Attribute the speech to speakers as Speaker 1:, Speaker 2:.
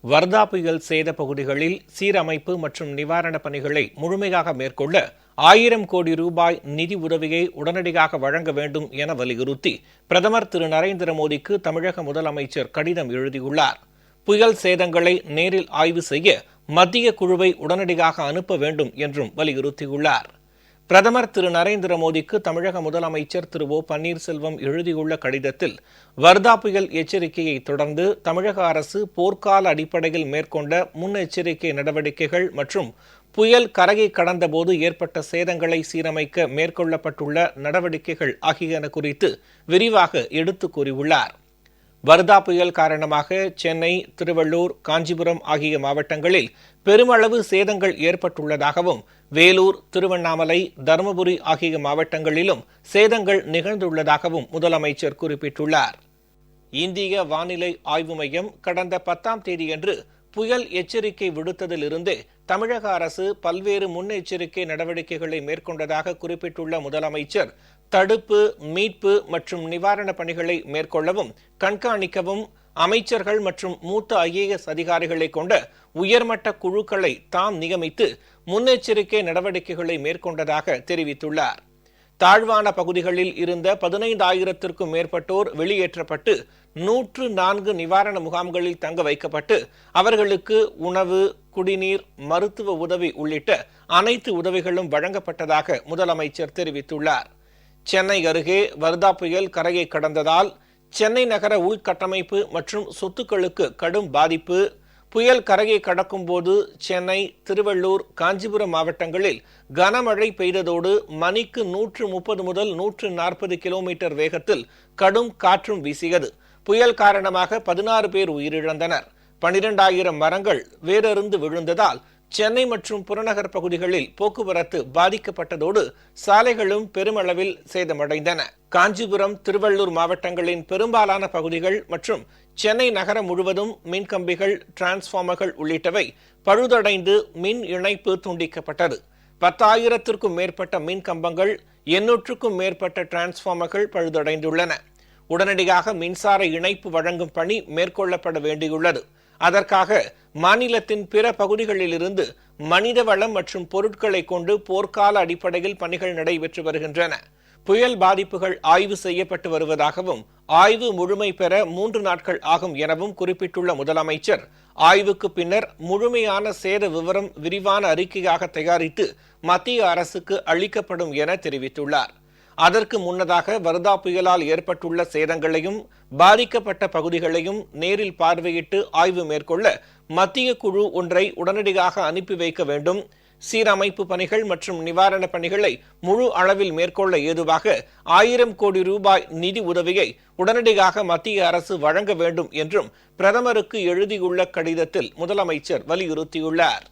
Speaker 1: வர்தா புயல் சேத பகுதிகளில் சீரமைப்பு மற்றும் நிவாரணப் பணிகளை முழுமையாக மேற்கொள்ள 1000 கோடி ரூபாய் நிதி உதவியை உடனடியாக வழங்க வேண்டும் என வலியுறுத்தி பிரதமர் திரு நரேந்திர மோடிக்கு தமிழக முதலமைச்சர் கடிதம் எழுதியுள்ளார். புயல் சேதங்களை நேரில் ஆய்வு செய்ய மத்திய குழுவை உடனடியாக அனுப்ப வேண்டும் என்றும் வலியுறுத்தியுள்ளார். பிரதமர் திரு நரேந்திர மோடிக்கு தமிழக முதலமைச்சர் திரு ஓ பன்னீர்செல்வம் எழுதியுள்ள கடிதத்தில் வர்தா புயல் எச்சரிக்கையை தொடர்ந்து தமிழக அரசு போர்க்கால அடிப்படையில் மேற்கொண்ட முன்னெச்சரிக்கை நடவடிக்கைகள் மற்றும் புயல் கரையை கடந்தபோது ஏற்பட்ட சேதங்களை சீரமைக்க மேற்கொள்ளப்பட்டுள்ள நடவடிக்கைகள் ஆகியன குறித்து விரிவாக எடுத்துக் கூறியுள்ளார். வர்தா புயல் காரணமாக சென்னை, திருவள்ளூர், காஞ்சிபுரம் ஆகிய மாவட்டங்களில் பெருமளவு சேதங்கள் ஏற்பட்டுள்ளதாகவும் வேலூர், திருவண்ணாமலை, தருமபுரி ஆகிய மாவட்டங்களிலும் சேதங்கள் நிகழ்ந்துள்ளதாகவும் முதலமைச்சர் குறிப்பிட்டுள்ளார். இந்திய வானிலை ஆய்வு மையம் கடந்த 10ஆம் தேதியன்று புயல் எச்சரிக்கை விடுத்ததிலிருந்தே தமிழக அரசு பல்வேறு முன்னெச்சரிக்கை நடவடிக்கைகளை மேற்கொண்டதாக குறிப்பிட்டுள்ள முதலமைச்சர் தடுப்பு, மீட்பு மற்றும் நிவாரணப் பணிகளை மேற்கொள்ளவும் கண்காணிக்கவும் அமைச்சர்கள் மற்றும் மூத்த IAS அதிகாரிகளை கொண்ட உயர்மட்ட குழுக்களை தாம் நியமித்து முன்னெச்சரிக்கை நடவடிக்கைகளை மேற்கொண்டதாக தெரிவித்துள்ளார். தாழ்வான பகுதிகளில் இருந்த 15,000த்திற்கும் மேற்பட்டோர் வெளியேற்றப்பட்டு 104 நிவாரண முகாம்களில் தங்க வைக்கப்பட்டு அவர்களுக்கு உணவு, குடிநீர், மருத்துவ உதவி உள்ளிட்ட அனைத்து உதவிகளும் வழங்கப்பட்டதாக முதலமைச்சர் தெரிவித்துள்ளார். சென்னை அருகே வர்தா புயல் கரையை கடந்ததால் சென்னை நகர உள்கட்டமைப்பு மற்றும் சொத்துக்களுக்கு கடும் பாதிப்பு. புயல் கரையை கடக்கும் போது சென்னை, திருவள்ளூர், காஞ்சிபுரம் மாவட்டங்களில் கனமழை பெய்ததோடு மணிக்கு 130 முதல் 140 கிலோமீட்டர் வேகத்தில் கடும் காற்றும் வீசியது. புயல் காரணமாக 16 பேர் உயிரிழந்தனர். 12,000 மரங்கள் வேரறுந்து விழுந்ததால் சென்னை மற்றும் புறநகர் பகுதிகளில் போக்குவரத்து பாதிக்கப்பட்டதோடு சாலைகளும் பெருமளவில் சேதமடைந்தன. காஞ்சிபுரம், திருவள்ளூர் மாவட்டங்களின் பெரும்பாலான பகுதிகள் மற்றும் சென்னை நகரம் முழுவதும் மின்கம்பிகள், டிரான்ஸ்பார்மர்கள் உள்ளிட்டவை பழுதடைந்து மின் இணைப்பு துண்டிக்கப்பட்டது. 10,000த்திற்கும் மேற்பட்ட மின் கம்பங்கள், 800க்கும் மேற்பட்ட டிரான்ஸ்பார்மர்கள் பழுதடைந்துள்ளன. உடனடியாக மின்சார இணைப்பு வழங்கும் பணி மேற்கொள்ளப்பட வேண்டியுள்ளது. அதற்காக மாநிலத்தின் பிற பகுதிகளிலிருந்து மனித வளம் மற்றும் பொருட்களை கொண்டு போர்க்கால அடிப்படையில் பணிகள் நடைபெற்று வருகின்றன. புயல் பாதிப்புகள் ஆய்வு செய்யப்பட்டு வருவதாகவும் ஆய்வு முழுமை பெற 3 நாட்கள் ஆகும் எனவும் குறிப்பிட்டுள்ள முதலமைச்சர் ஆய்வுக்கு பின்னர் முழுமையான சேத விவரம் விரிவான அறிக்கையாக தயாரித்து மத்திய அரசுக்கு அளிக்கப்படும் என தெரிவித்துள்ளார். அதற்கு முன்னதாக வர்தா புயலால் ஏற்பட்டுள்ள சேதங்களையும் பாதிக்கப்பட்ட பகுதிகளையும் நேரில் பார்வையிட்டு ஆய்வு மேற்கொள்ள மத்திய குழு ஒன்றை உடனடியாக அனுப்பி வைக்க வேண்டும். சீரமைப்பு பணிகள் மற்றும் நிவாரணப் பணிகளை முழு அளவில் மேற்கொள்ள ஏதுவாக 1000 கோடி ரூபாய் நிதி உதவியை உடனடியாக மத்திய அரசு வழங்க வேண்டும் என்றும் பிரதமருக்கு எழுதியுள்ள கடிதத்தில் முதலமைச்சர் வலியுறுத்தியுள்ளார்.